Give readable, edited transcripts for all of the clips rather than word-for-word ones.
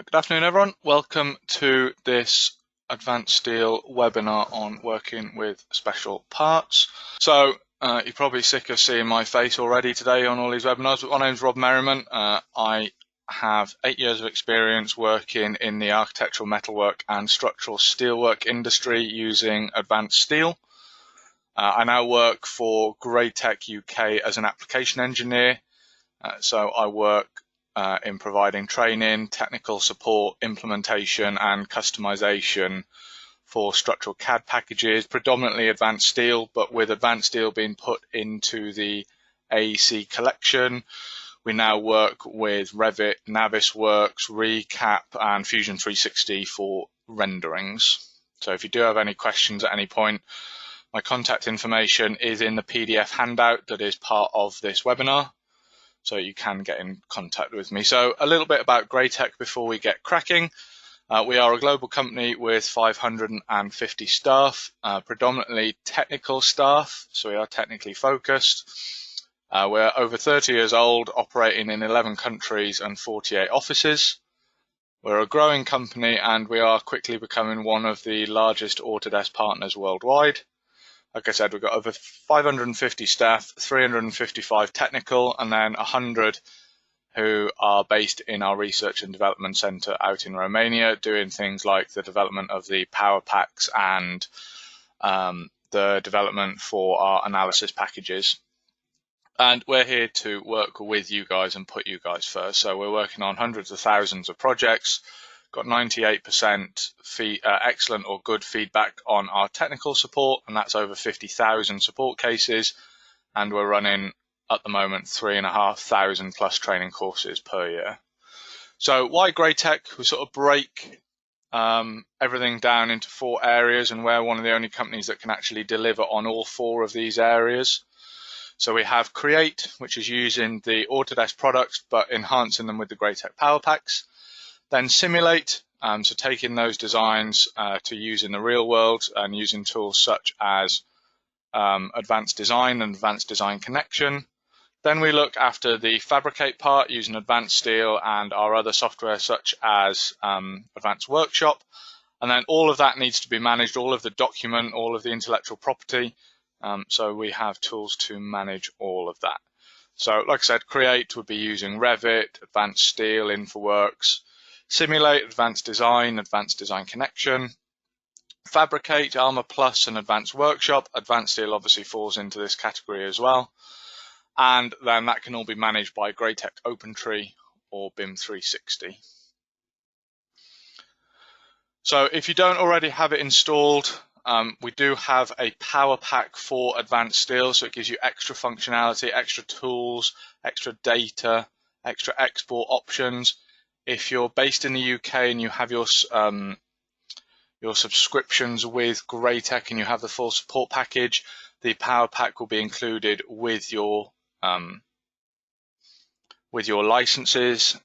Good afternoon, everyone. Welcome to this Advanced Steel webinar on working with special parts. So you're probably sick of seeing my face already today on all these webinars, but my name's Rob Merriman. I have 8 years of experience working in the architectural metalwork and structural steelwork industry using advanced steel. I now work for Graitec UK as an application engineer. So I work in providing training, technical support, implementation and customization for structural CAD packages, predominantly advanced steel, but with advanced steel being put into the AEC collection, we now work with Revit, Navisworks, Recap and Fusion 360 for renderings. So if you do have any questions at any point, my contact information is in the PDF handout that is part of this webinar, so you can get in contact with me. So a little bit about Graitec before we get cracking. We are a global company with 550 staff, predominantly technical staff, so we are technically focused. We're over 30 years old, operating in 11 countries and 48 offices. We're a growing company and we are quickly becoming one of the largest Autodesk partners worldwide. Like I said, we've got over 550 staff, 355 technical, and then 100 who are based in our research and development center out in Romania, doing things like the development of the power packs and the development for our analysis packages. And we're here to work with you guys and put you guys first. So we're working on hundreds of thousands of projects. Got 98% excellent or good feedback on our technical support, and that's over 50,000 support cases, and we're running at the moment 3,500 plus training courses per year. So why Graitec? We sort of break everything down into 4 areas, and we're one of the only companies that can actually deliver on all 4 of these areas. So we have Create, which is using the Autodesk products but enhancing them with the Graitec Power Packs. Then Simulate, so taking those designs to use in the real world and using tools such as Advanced Design and Advanced Design Connection. Then we look after the Fabricate part using Advanced Steel and our other software such as Advanced Workshop. And then all of that needs to be managed, all of the document, all of the intellectual property. So we have tools to manage all of that. So like I said, Create would be using Revit, Advanced Steel, InfoWorks. Simulate, Advanced Design Connection. Fabricate, Armor Plus and Advanced Workshop. Advanced Steel obviously falls into this category as well. And then that can all be managed by Graitec OpenTree or BIM 360. So if you don't already have it installed, we do have a power pack for Advanced Steel, so it gives you extra functionality, extra tools, extra data, extra export options. If you're based in the UK and you have your subscriptions with Graitec and you have the full support package, the power pack will be included with your licenses.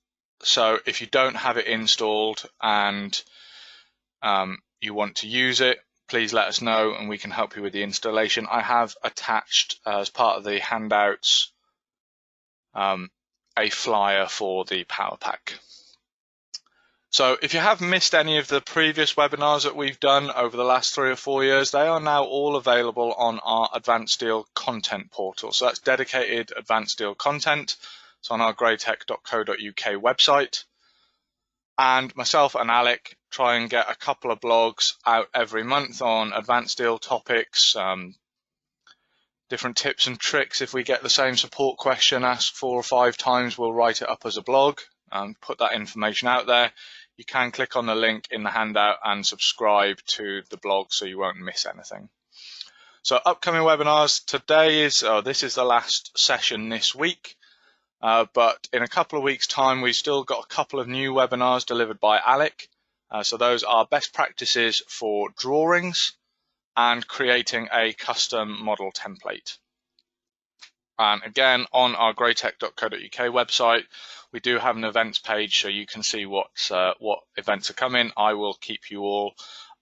So if you don't have it installed and you want to use it, please let us know and we can help you with the installation. I have attached as part of the handouts a flyer for the power pack. So if you have missed any of the previous webinars that we've done over the last 3 or 4 years, they are now all available on our Advanced Steel content portal. So that's dedicated Advanced Steel content. It's on our graitec.co.uk website. And myself and Alec try and get a couple of blogs out every month on Advanced Steel topics, different tips and tricks. If we get the same support question asked 4 or 5 times, we'll write it up as a blog and put that information out there. You can click on the link in the handout and subscribe to the blog so you won't miss anything. So upcoming webinars today this is the last session this week, but in a couple of weeks time we've still got a couple of new webinars delivered by Alec. So those are best practices for drawings and creating a custom model template. And again, on our graitec.co.uk website, we do have an events page so you can see what events are coming. I will keep you all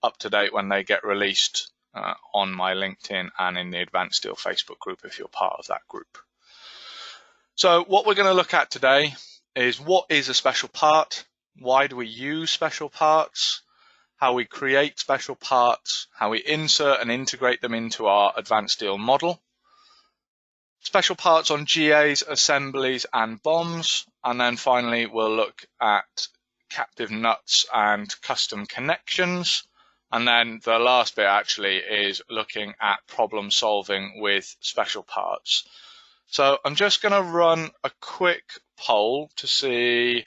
up to date when they get released on my LinkedIn and in the Advanced Steel Facebook group if you're part of that group. So what we're going to look at today is what is a special part, why do we use special parts, how we create special parts, how we insert and integrate them into our advanced steel model, special parts on GAs, assemblies and BOMs, and then finally we'll look at captive nuts and custom connections. And then the last bit actually is looking at problem solving with special parts. So I'm just going to run a quick poll to see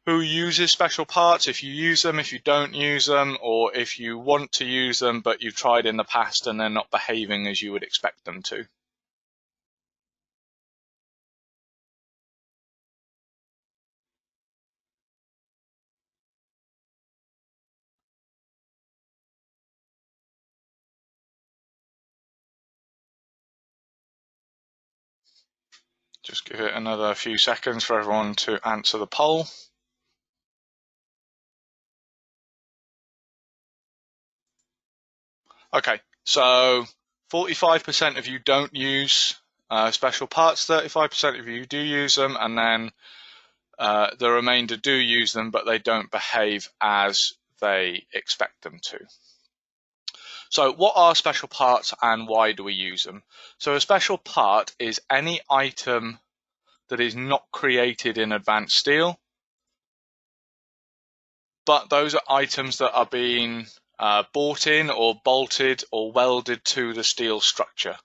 who uses special parts, if you use them, if you don't use them, or if you want to use them but you've tried in the past and they're not behaving as you would expect them to. Just give it another few seconds for everyone to answer the poll. Okay, so 45% of you don't use special parts, 35% of you do use them, and then the remainder do use them, but they don't behave as they expect them to. So what are special parts and why do we use them? So a special part is any item that is not created in advanced steel, but those are items that are being bought in or bolted or welded to the steel structure.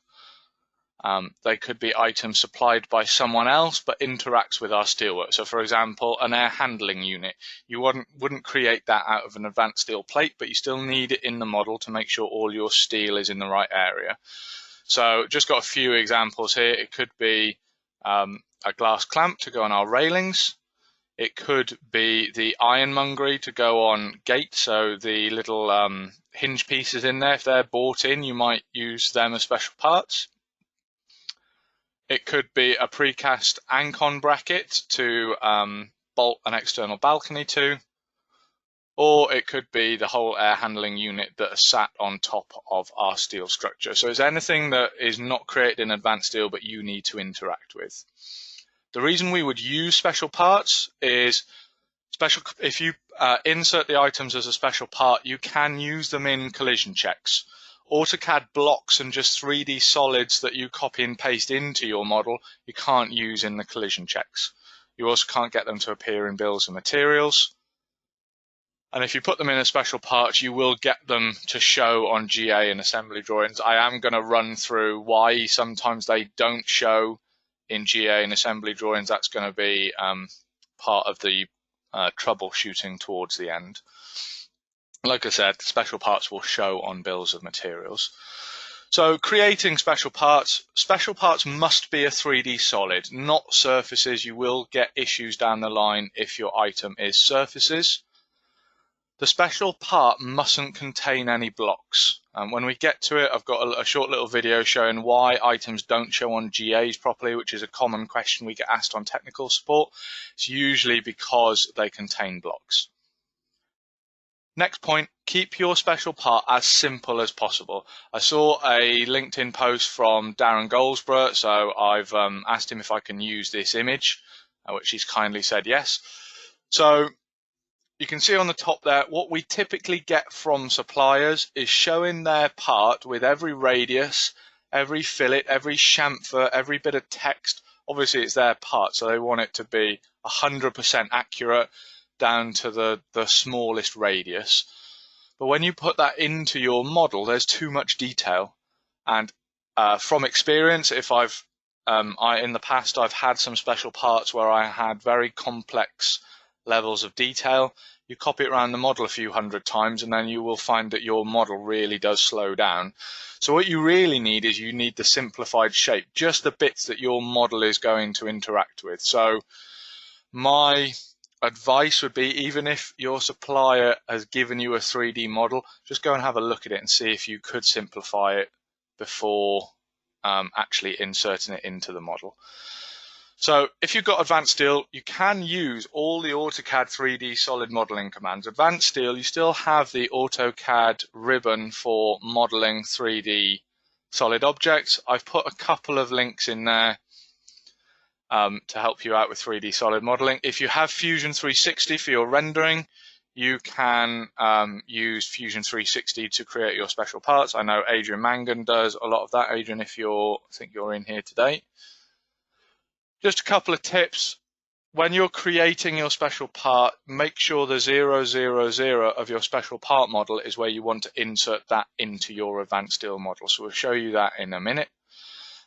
They could be items supplied by someone else but interacts with our steelwork. So for example, an air handling unit. You wouldn't create that out of an advanced steel plate, but you still need it in the model to make sure all your steel is in the right area. So just got a few examples here. It could be a glass clamp to go on our railings. It could be the ironmongery to go on gates, so the little hinge pieces in there, if they're bought in, you might use them as special parts. It could be a precast Ancon bracket to bolt an external balcony to, or it could be the whole air handling unit that is sat on top of our steel structure. So it's anything that is not created in advanced steel but you need to interact with. The reason we would use special parts is if you insert the items as a special part, you can use them in collision checks. AutoCAD blocks and just 3D solids that you copy and paste into your model, you can't use in the collision checks. You also can't get them to appear in bills of materials. And if you put them in as special parts, you will get them to show on GA and assembly drawings. I am going to run through why sometimes they don't show in GA and assembly drawings. That's going to be part of the troubleshooting towards the end. Like I said, special parts will show on bills of materials. So creating special parts must be a 3D solid, not surfaces. You will get issues down the line if your item is surfaces. The special part mustn't contain any blocks. When we get to it, I've got a short little video showing why items don't show on GAs properly, which is a common question we get asked on technical support. It's usually because they contain blocks. Next point, keep your special part as simple as possible. I saw a LinkedIn post from Darren Goldsborough, so I've asked him if I can use this image, which he's kindly said yes. So you can see on the top there, what we typically get from suppliers is showing their part with every radius, every fillet, every chamfer, every bit of text. Obviously it's their part, so they want it to be 100% accurate down to the smallest radius. But when you put that into your model, there's too much detail. And from experience, if in the past I've had some special parts where I had very complex levels of detail, you copy it around the model a few hundred times and then you will find that your model really does slow down. So what you really need is you need the simplified shape, just the bits that your model is going to interact with. So my advice would be, even if your supplier has given you a 3D model, just go and have a look at it and see if you could simplify it before actually inserting it into the model. So if you've got advanced steel, you can use all the AutoCAD 3D solid modeling commands. Advanced steel, you still have the AutoCAD ribbon for modeling 3D solid objects. I've put a couple of links in there to help you out with 3D solid modeling. If you have Fusion 360 for your rendering, you can use Fusion 360 to create your special parts. I know Adrian Mangan does a lot of that. Adrian, I think you're in here today. Just a couple of tips. When you're creating your special part, make sure the 000 of your special part model is where you want to insert that into your advanced steel model. So we'll show you that in a minute.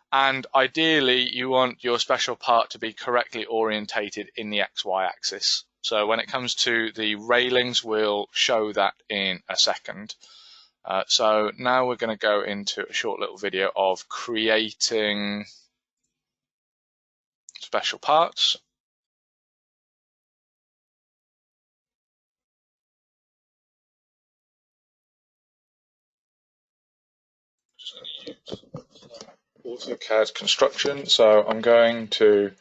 And ideally, you want your special part to be correctly orientated in the XY axis. So when it comes to the railings, we'll show that in a second. So now we're going to go into a short little video of creating special parts. AutoCAD construction. So I'm going to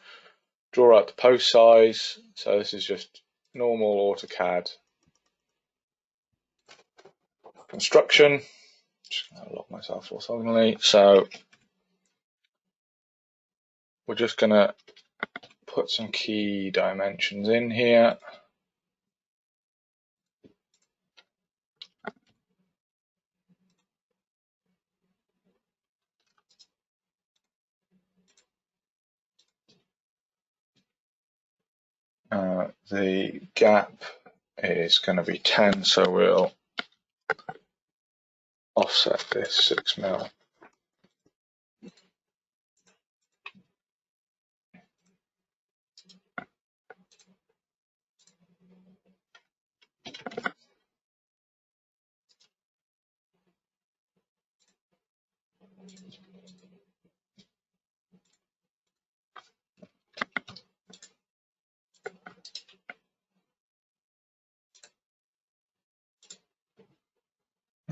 draw out the post size. So this is just normal AutoCAD construction. Just going to lock myself orthogonally. So we're just going to put some key dimensions in here. The gap is going to be 10, so we'll offset this 6 mil.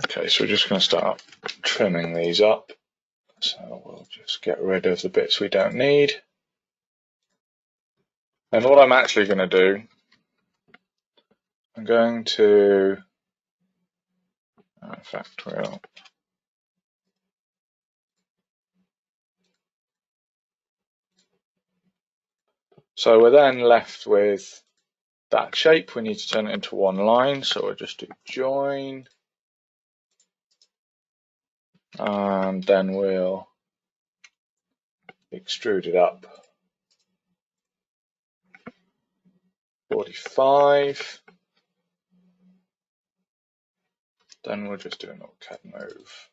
Okay, so we're just going to start trimming these up. So we'll just get rid of the bits we don't need. And what I'm actually going to do, I'm going to factorial. So we're then left with that shape. We need to turn it into one line, so we'll just do join. And then we'll extrude it up 45. Then we'll just do an AutoCAD move.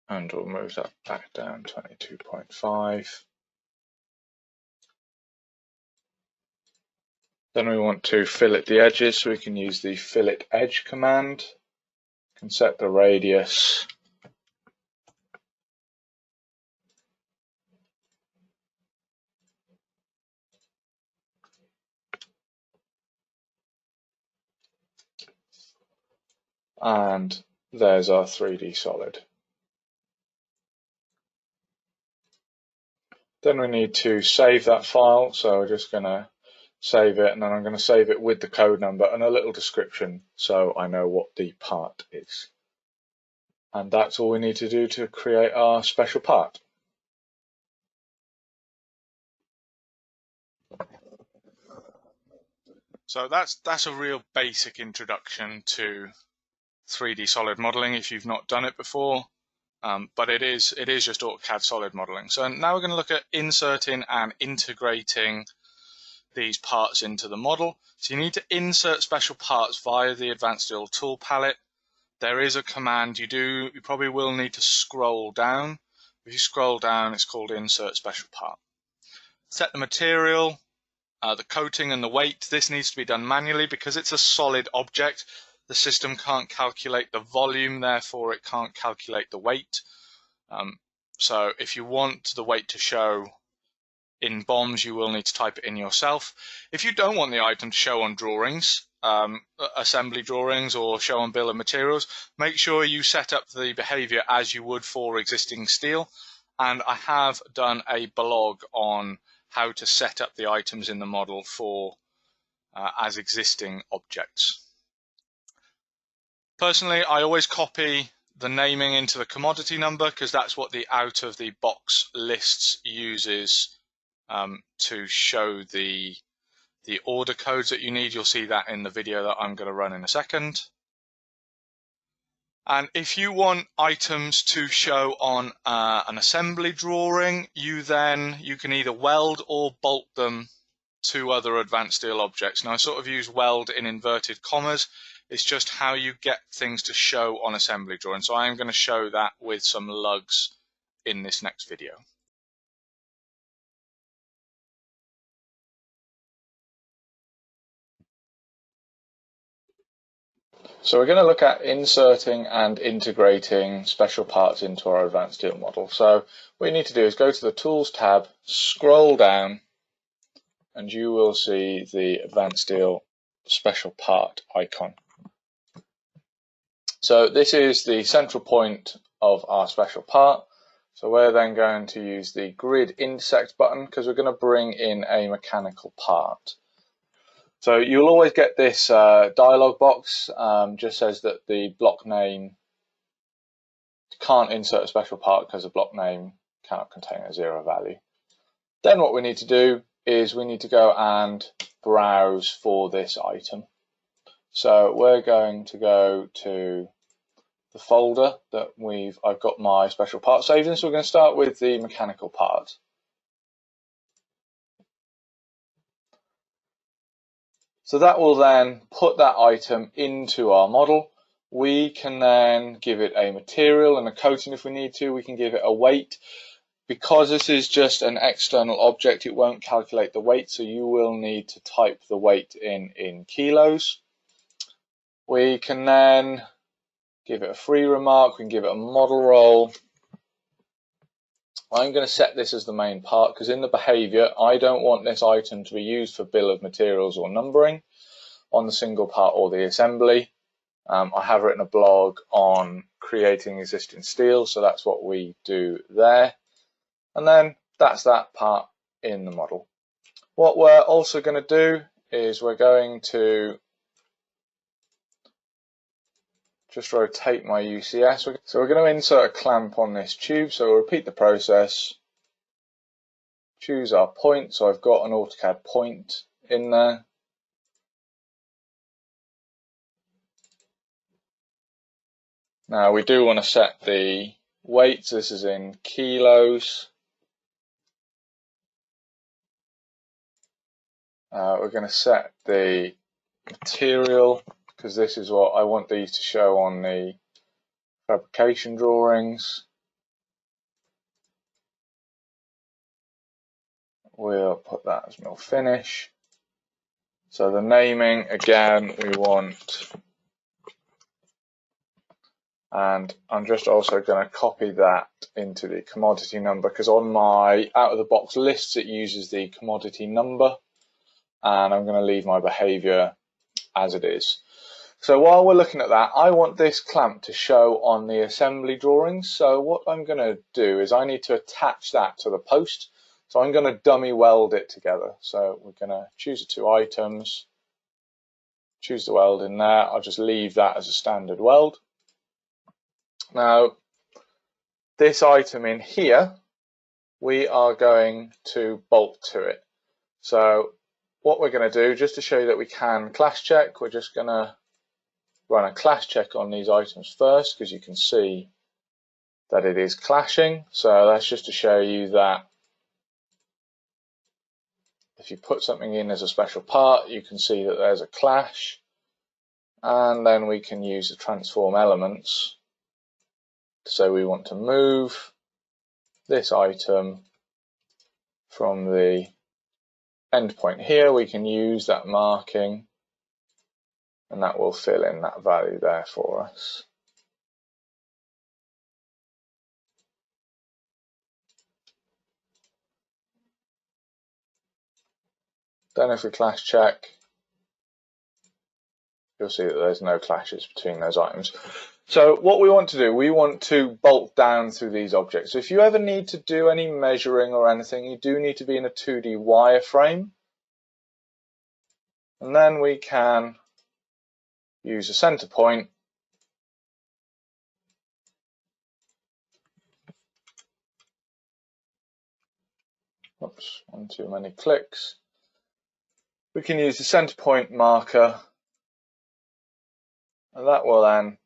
And we'll move that back down 22.5. Then we want to fillet the edges, so we can use the fillet edge command. You can set the radius. And there's our 3D solid. Then we need to save that file, so we're just going to save it, and then I'm going to save it with the code number and a little description so I know what the part is. And that's all we need to do to create our special part. So that's a real basic introduction to 3D solid modeling if you've not done it before, but it is just AutoCAD solid modeling. So now we're going to look at inserting and integrating these parts into the model. So you need to insert special parts via the Advanced Steel tool palette. There is a command you probably will need to scroll down. If you scroll down, it's called Insert Special Part. Set the material, the coating and the weight. This needs to be done manually because it's a solid object. The system can't calculate the volume, therefore it can't calculate the weight. So if you want the weight to show in BOMs, you will need to type it in yourself. If you don't want the item to show on drawings, assembly drawings, or show on bill of materials, make sure you set up the behavior as you would for existing steel. And I have done a blog on how to set up the items in the model for as existing objects. Personally, I always copy the naming into the commodity number because that's what the out of the box lists uses to show the order codes that you need. You'll see that in the video that I'm going to run in a second. And if you want items to show on an assembly drawing, you can either weld or bolt them to other advanced steel objects. Now I sort of use weld in inverted commas. It's just how you get things to show on assembly drawing. So I am going to show that with some lugs in this next video. So we're going to look at inserting and integrating special parts into our advanced steel model. So what you need to do is go to the Tools tab, scroll down, and you will see the advanced steel special part icon. So this is the central point of our special part. So we're then going to use the grid intersect button because we're going to bring in a mechanical part. So you'll always get this dialog box, just says that the block name can't insert a special part because the block name cannot contain a 0 value. Then what we need to do is we need to go and browse for this item. So we're going to go to the folder that I've got my special part saved in. So we're going to start with the mechanical part. So that will then put that item into our model. We can then give it a material and a coating if we need to. We can give it a weight. Because this is just an external object, it won't calculate the weight, so you will need to type the weight in kilos. We can then give it a free remark, we can give it a model role. I'm going to set this as the main part because in the behavior I don't want this item to be used for bill of materials or numbering on the single part or the assembly. I have written a blog on creating existing steel, so that's what we do there. And then that's that part in the model. What we're also going to do is we're going to just rotate my UCS. So we're going to insert a clamp on this tube. So we'll repeat the process. Choose our point. So I've got an AutoCAD point in there. Now we do want to set the weights. This is in kilos. We're going to set the material because this is what I want these to show on the fabrication drawings. We'll put that as mill finish. So the naming, again, we want, and I'm just also going to copy that into the commodity number because on my out-of-the-box lists it uses the commodity number, and I'm going to leave my behavior as it is. So while we're looking at that, I want this clamp to show on the assembly drawings. So what I'm going to do is I need to attach that to the post. So I'm going to dummy weld it together. So we're going to choose the two items, choose the weld in there. I'll just leave that as a standard weld. Now, this item in here, we are going to bolt to it. So what we're going to do, just to show you that we can clash check, we're just going to run a clash check on these items first because you can see that it is clashing. So that's just to show you that if you put something in as a special part, you can see that there's a clash. And then we can use the transform elements. So we want to move this item from the endpoint here. We can use that marking and that will fill in that value there for us. Then if we clash check, you'll see that there's no clashes between those items. So what we want to do, we want to bolt down through these objects. So if you ever need to do any measuring or anything, you do need to be in a 2D wireframe. And then we can use a center point Oops, one too many clicks. We can use the center point marker, and that will then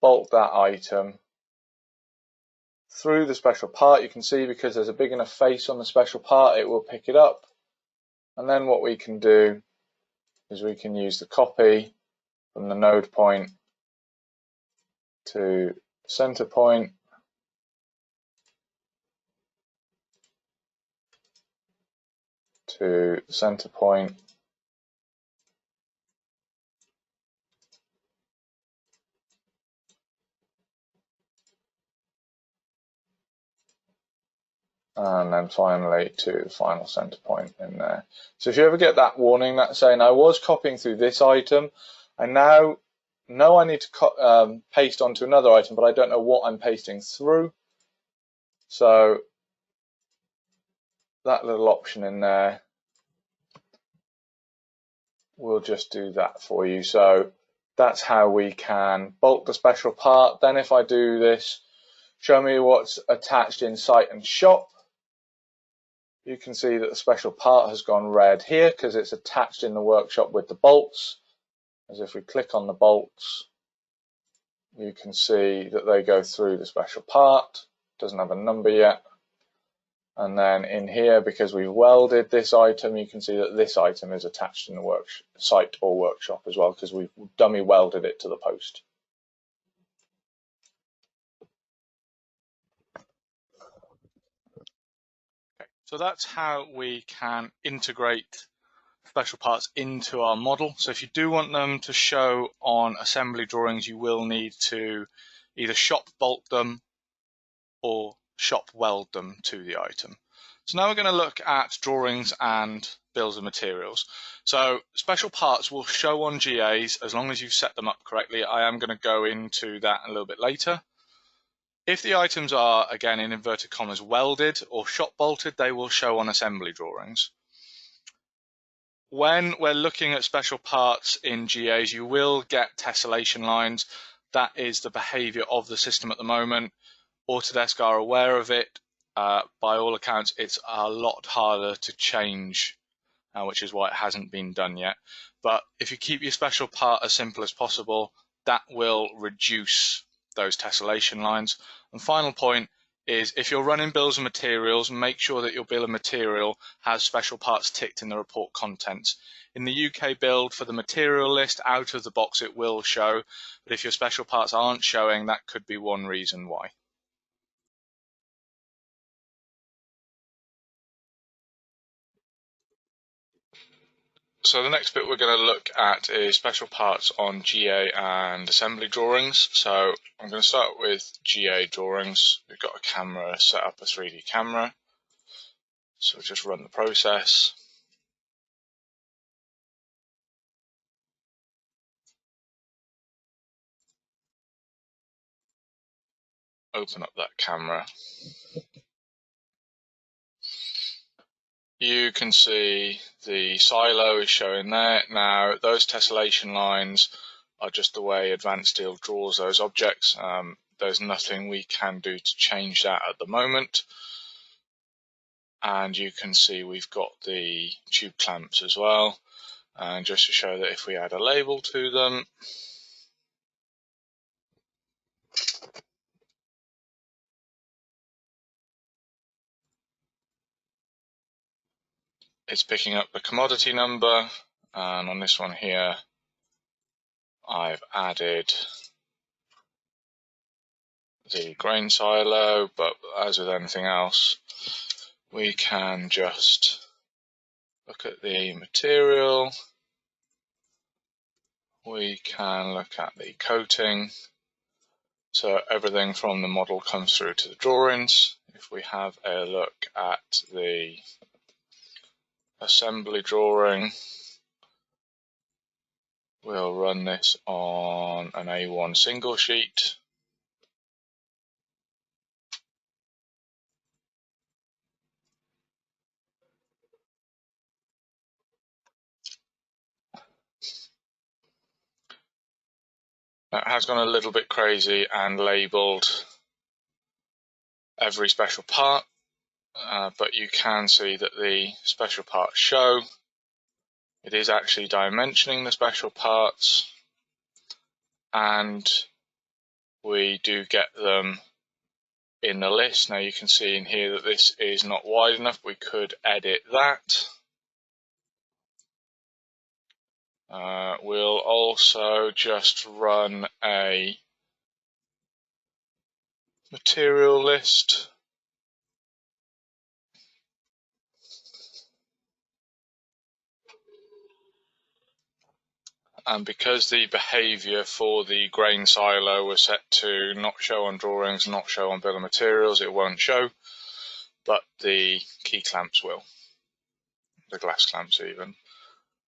bolt that item through the special part. You can see because there's a big enough face on the special part, it will pick it up. And then what we can do is we can use the copy from the node point to center point, to center point, and then finally to the final center point in there. So if you ever get that warning that's saying I was copying through this item, I now know I need to paste onto another item, but I don't know what I'm pasting through. So that little option in there will just do that for you. So that's how we can bulk the special part. Then if I do this, show me what's attached in site and shop, you can see that the special part has gone red here because it's attached in the workshop with the bolts. As if we click on the bolts, you can see that they go through the special part. Doesn't have a number yet. And then in here, because we've welded this item, you can see that this item is attached in the site or workshop as well, because we've dummy welded it to the post. Okay, so that's how we can integrate special parts into our model. So if you do want them to show on assembly drawings, you will need to either shop bolt them or shop weld them to the item. So now we're going to look at drawings and bills of materials. So special parts will show on GAs as long as you've set them up correctly. I am going to go into that a little bit later. If the items are, again in inverted commas, welded or shop bolted, they will show on assembly drawings. When we're looking at special parts in GAs, you will get tessellation lines. That is the behavior of the system at the moment. Autodesk are aware of it. By all accounts, it's a lot harder to change, which is why it hasn't been done yet. But if you keep your special part as simple as possible, that will reduce those tessellation lines. And final point is, if you're running bills of materials, make sure that your bill of material has special parts ticked in the report contents. In the UK build, for the material list, out of the box it will show, but if your special parts aren't showing, that could be one reason why. So the next bit we're going to look at is special parts on GA and assembly drawings. So I'm going to start with GA drawings. We've got a camera set up, a 3D camera. So we'll just run the process. Open up that camera. You can see the silo is showing there. Now those tessellation lines are just the way Advanced Steel draws those objects. There's nothing we can do to change that at the moment. And you can see we've got the tube clamps as well. And just to show that if we add a label to them, it's picking up the commodity number, and on this one here I've added the grain silo, but as with anything else, we can just look at the material, we can look at the coating, so everything from the model comes through to the drawings. If we have a look at the assembly drawing, we'll run this on an A1 single sheet. That has gone a little bit crazy and labelled every special part. but you can see that the special parts show. It is actually dimensioning the special parts, and we do get them in the list. Now you can see in here that this is not wide enough. We could edit that. We'll also just run a material list. And because the behavior for the grain silo was set to not show on drawings, not show on bill of materials, it won't show, but the key clamps will, the glass clamps even.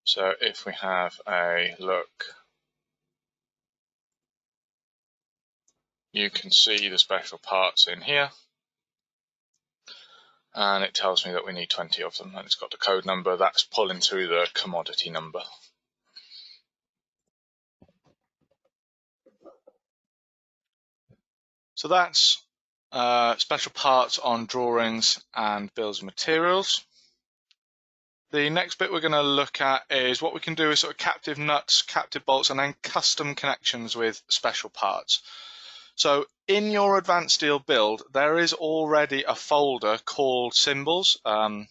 So if we have a look, you can see the special parts in here, and it tells me that we need 20 of them, and it's got the code number. That's pulling through the commodity number. So that's special parts on drawings and bills of materials. The next bit we're going to look at is what we can do with sort of captive nuts, captive bolts, and then custom connections with special parts. So in your advanced steel build, there is already a folder called symbols. In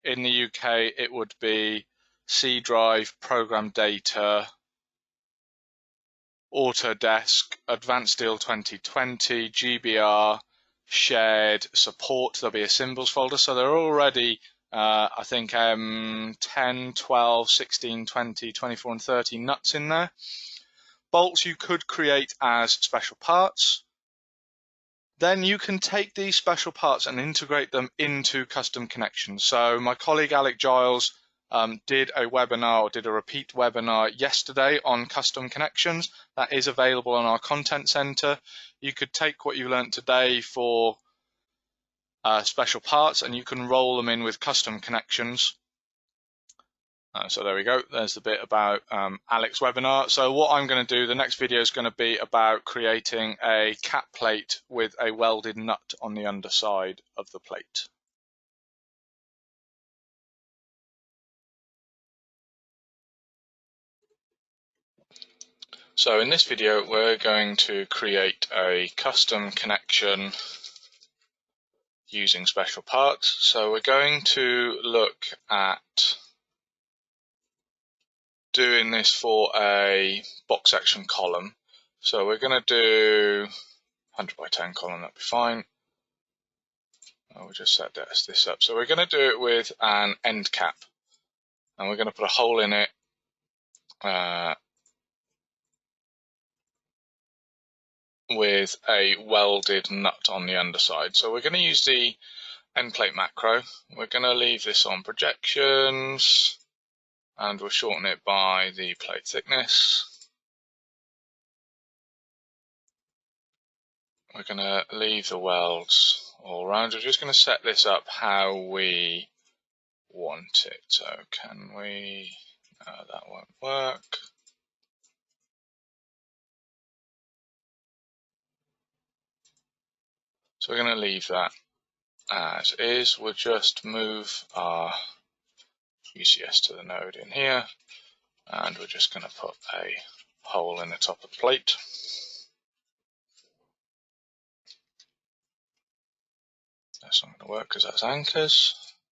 the UK, it would be C drive, program data, Autodesk, Advanced Steel 2020, GBR, shared, support. There'll be a symbols folder. So there are already, I think, 10, 12, 16, 20, 24, and 30 nuts in there. Bolts you could create as special parts. Then you can take these special parts and integrate them into custom connections. So my colleague Alec Giles did a webinar, or did a repeat webinar yesterday on custom connections. That is available on our content center. You could take what you learned today for special parts, and you can roll them in with custom connections. So there we go. There's the bit about Alec's webinar. So what I'm going to do, the next video is going to be about creating a cap plate with a welded nut on the underside of the plate. So in this video, we're going to create a custom connection using special parts. So we're going to look at doing this for a box section column. So we're going to do 100 by 10 column, that'd be fine. We'll just set this up. So we're going to do it with an end cap, and we're going to put a hole in it with a welded nut on the underside. So we're going to use the end plate macro. We're going to leave this on projections, and we'll shorten it by the plate thickness. We're going to leave the welds all around. We're just going to set this up how we want it. So can we, no, that won't work. So we're going to leave that as is. We'll just move our UCS to the node in here, and we're just going to put a hole in the top of the plate. That's not going to work because that's anchors.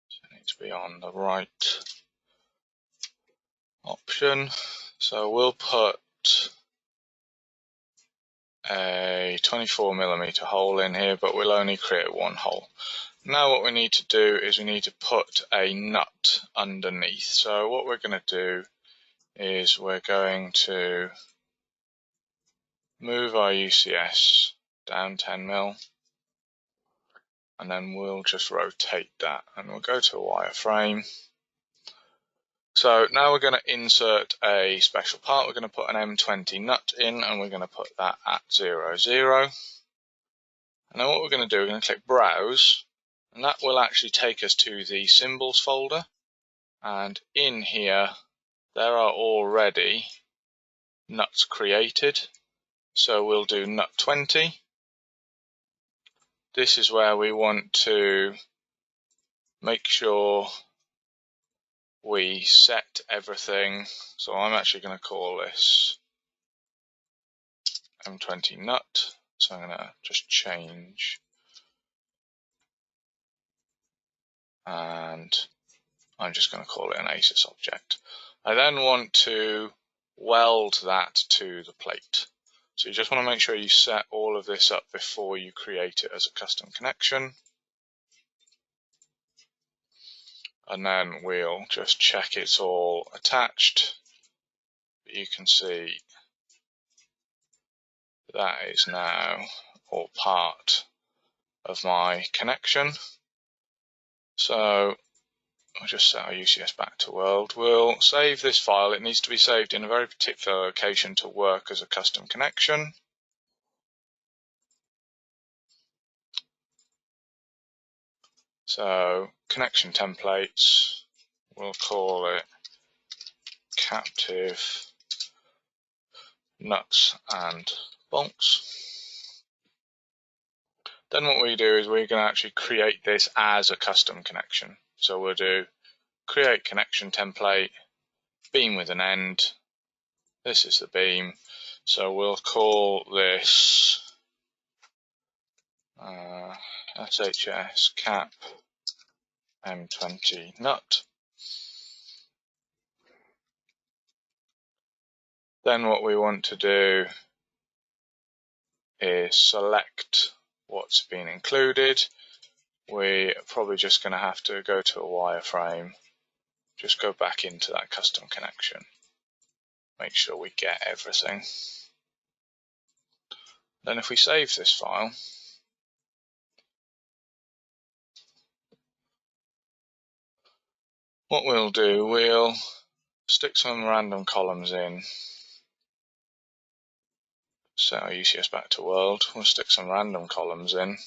So it needs to be on the right option. So we'll put a 24mm hole in here, but we'll only create one hole. Now what we need to do is we need to put a nut underneath. So what we're going to do is we're going to move our UCS down 10mm, and then we'll just rotate that, and we'll go to a wireframe. So now we're going to insert a special part. We're going to put an M20 nut in, and we're going to put that at 0, 0. And then what we're going to do, we're going to click Browse, and that will actually take us to the symbols folder. And in here, there are already nuts created. So we'll do nut 20. This is where we want to make sure we set everything. So I'm actually going to call this M20 nut. So I'm going to just change, and I'm just going to call it an ASIS object. I then want to weld that to the plate. So you just want to make sure you set all of this up before you create it as a custom connection. And then we'll just check it's all attached. You can see that is now all part of my connection. So I'll just set our UCS back to world. We'll save this file. It needs to be saved in a very particular location to work as a custom connection. So connection templates, we'll call it captive nuts and bolts. Then what we do is we're going to actually create this as a custom connection. So we'll do create connection template, beam with an end. This is the beam. So we'll call this SHS cap M20 nut. Then what we want to do is select what's been included. We're probably just going to have to go to a wireframe, just go back into that custom connection, make sure we get everything. Then if we save this file, what we'll do, we'll stick some random columns in, set our UCS back to world, we'll stick some random columns in.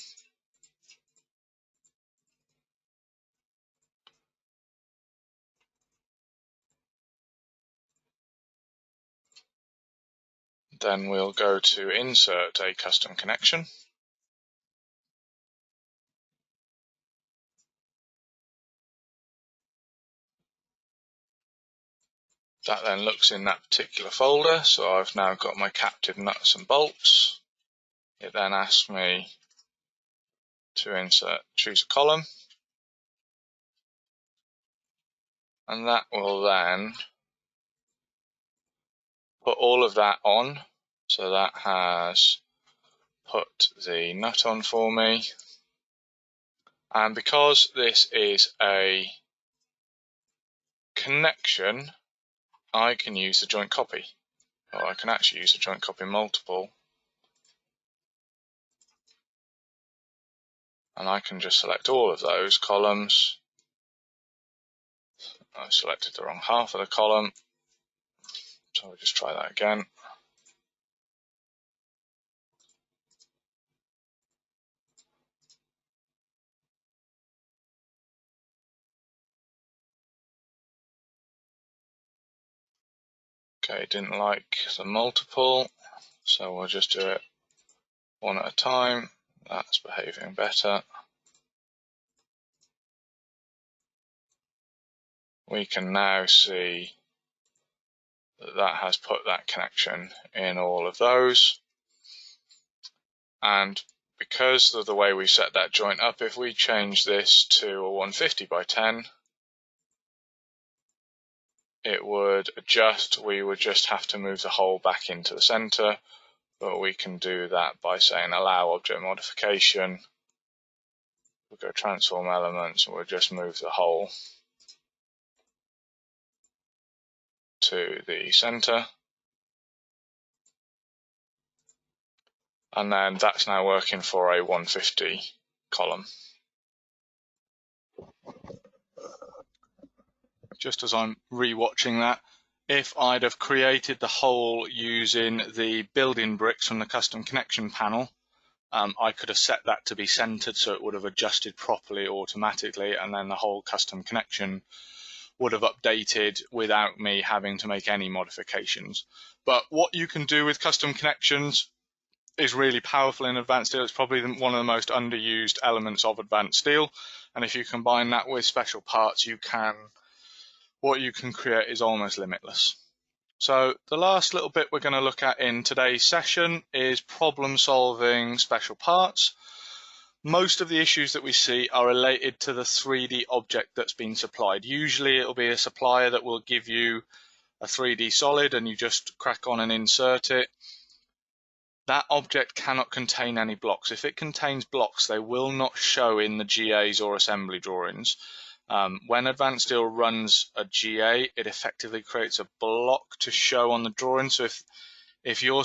Then we'll go to insert a custom connection. That then looks in that particular folder, so I've now got my captive nuts and bolts. It then asks me to choose a column, and that will then put all of that on. So that has put the nut on for me, and because this is a connection, I can use the joint copy, or I can actually use the joint copy multiple, and I can just select all of those columns. I selected the wrong half of the column, so we'll just try that again. Okay, didn't like the multiple, so we'll just do it one at a time. That's behaving better. We can now see that that has put that connection in all of those. And because of the way we set that joint up, if we change this to a 150 by 10, it would adjust. We would just have to move the hole back into the center, but we can do that by saying allow object modification. We'll go transform elements, and we'll just move the hole to the center. And then that's now working for a 150 column. Just as I'm re-watching that, if I'd have created the hole using the building bricks from the custom connection panel, I could have set that to be centered, so it would have adjusted properly automatically, and then the whole custom connection would have updated without me having to make any modifications. But what you can do with custom connections is really powerful in advanced steel. It's probably one of the most underused elements of advanced steel, and if you combine that with special parts, what you can create is almost limitless. So the last little bit we're going to look at in today's session is problem solving special parts. Most of the issues that we see are related to the 3D object that's been supplied. Usually it'll be a supplier that will give you a 3D solid and you just crack on and insert it. That object cannot contain any blocks. If it contains blocks, they will not show in the GAs or assembly drawings. When Advanced Steel runs a GA, it effectively creates a block to show on the drawing. So if your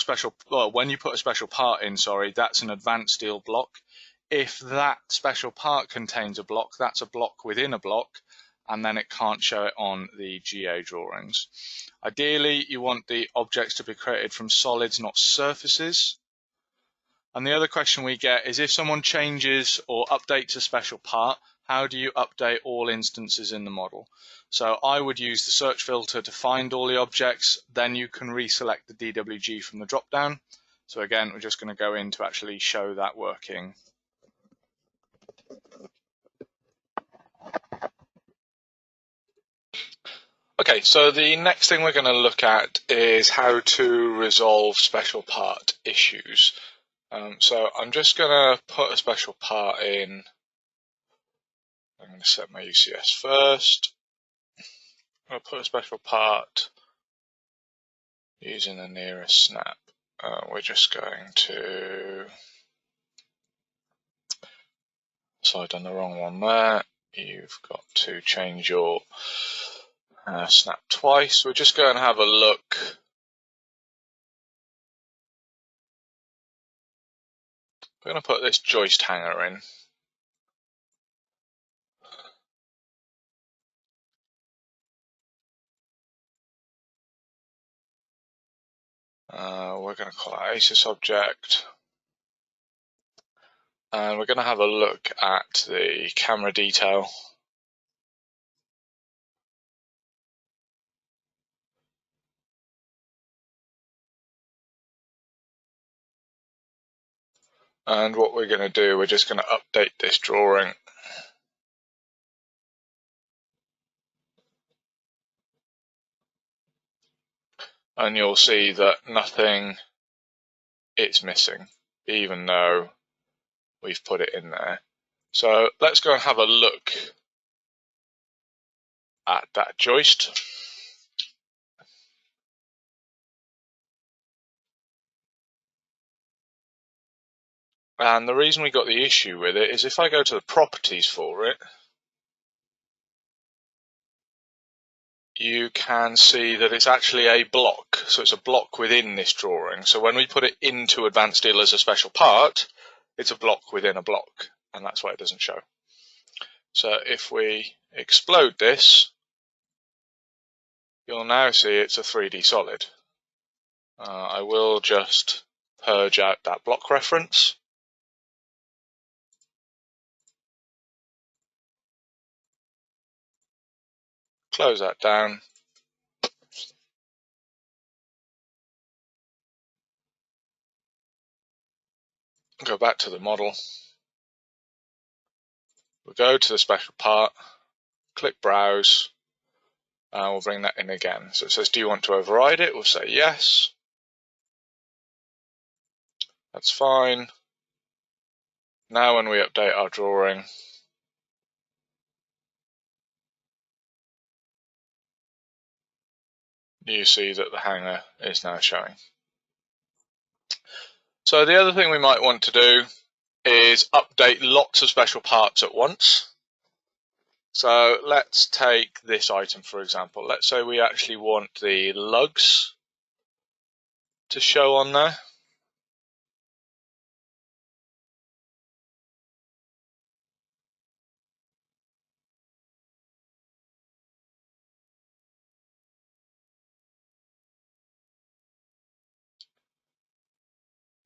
when you put a special part in, that's an Advanced Steel block. If that special part contains a block, that's a block within a block, and then it can't show it on the GA drawings. Ideally, you want the objects to be created from solids, not surfaces. And the other question we get is, if someone changes or updates a special part, how do you update all instances in the model? So I would use the search filter to find all the objects, then you can reselect the DWG from the drop-down. So again, we're just going to go in to actually show that working. Okay, so the next thing we're going to look at is how to resolve special part issues. So I'm just going to put a special part in. I'm going to set my UCS first. I'll put a special part using the nearest snap. We're just going to. So I've done the wrong one there. You've got to change your snap twice. We're just going to have a look. We're going to put this joist hanger in. We're going to call it ASIS object. And we're going to have a look at the camera detail. And what we're going to do, we're just going to update this drawing. And you'll see that nothing is missing, even though we've put it in there. So let's go and have a look at that joist. And the reason we got the issue with it is if I go to the properties for it, you can see that it's actually a block. So it's a block within this drawing. So when we put it into Advanced Steel as a special part, it's a block within a block, and that's why it doesn't show. So if we explode this, you'll now see it's a 3D solid. I will just purge out that block reference. Close that down. Go back to the model. We'll go to the special part, click Browse, and we'll bring that in again. So it says, do you want to override it? We'll say yes. That's fine. Now when we update our drawing, you see that the hanger is now showing. So the other thing we might want to do is update lots of special parts at once. So let's take this item for example. Let's say we actually want the lugs to show on there.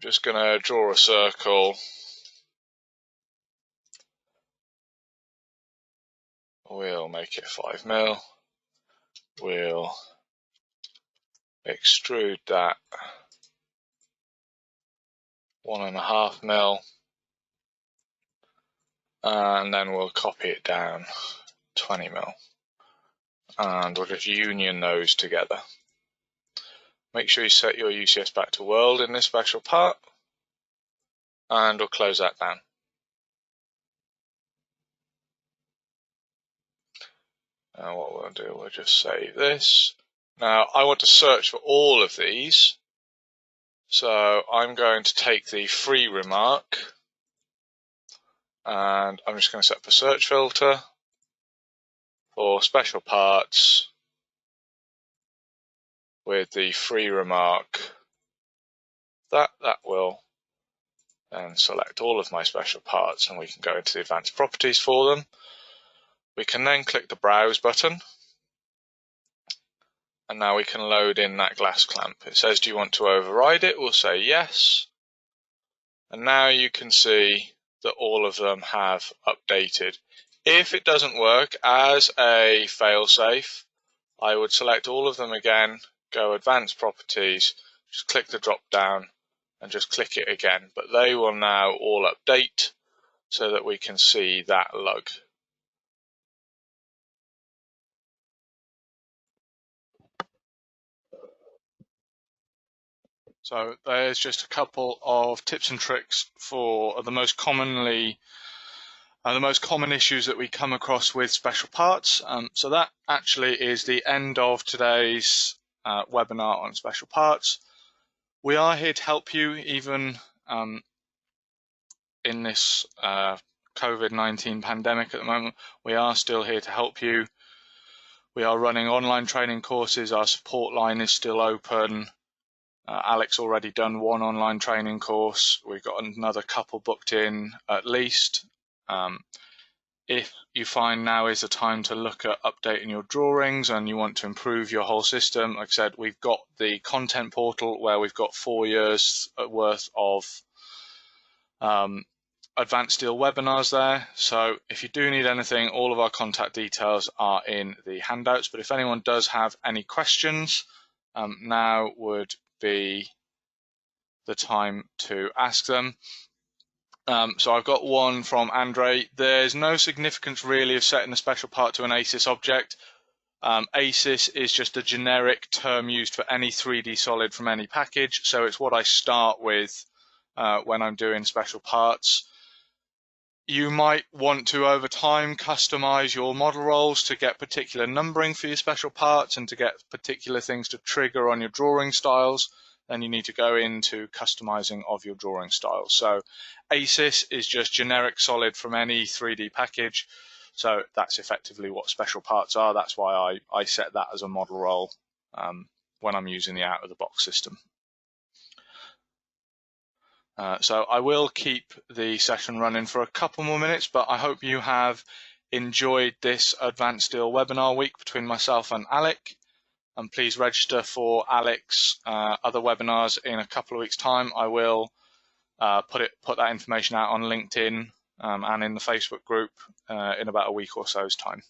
I'm just going to draw a circle. We'll make it 5 mil. We'll extrude that 1.5 mil, and then we'll copy it down 20 mil, and we'll just union those together. Make sure you set your UCS back to world in this special part, and we'll close that down. And what we'll do, we'll just save this. Now I want to search for all of these, so I'm going to take the free remark, and I'm just going to set up a search filter for special parts with the free remark. That will then select all of my special parts, and we can go into the advanced properties for them. We can then click the browse button, and now we can load in that glass clamp. It says, do you want to override it? We'll say yes, and now you can see that all of them have updated. If it doesn't work as a failsafe, I would select all of them again, go advanced properties, just click the drop down and just click it again, but they will now all update so that we can see that log. So there's just a couple of tips and tricks for the most common issues that we come across with special parts. So that actually is the end of today's webinar on special parts. We are here to help you even in this COVID-19 pandemic at the moment. We are still here to help you. We are running online training courses. Our support line is still open. Alex already done one online training course. We've got another couple booked in at least. If you find now is the time to look at updating your drawings and you want to improve your whole system, like I said, we've got the content portal where we've got 4 years worth of advanced steel webinars there. So if you do need anything, all of our contact details are in the handouts. But if anyone does have any questions, now would be the time to ask them. So I've got one from Andre. There's no significance really of setting a special part to an ASIS object. ASIS is just a generic term used for any 3D solid from any package, so it's what I start with when I'm doing special parts. You might want to, over time, customize your model roles to get particular numbering for your special parts and to get particular things to trigger on your drawing styles. Then you need to go into customizing of your drawing styles. So ASIS is just generic solid from any 3D package. So that's effectively what special parts are. That's why I set that as a model role when I'm using the out-of-the-box system. So I will keep the session running for a couple more minutes, but I hope you have enjoyed this Advanced Steel webinar week between myself and Alec. And please register for Alec's other webinars in a couple of weeks' time. I will put that information out on LinkedIn and in the Facebook group in about a week or so's time.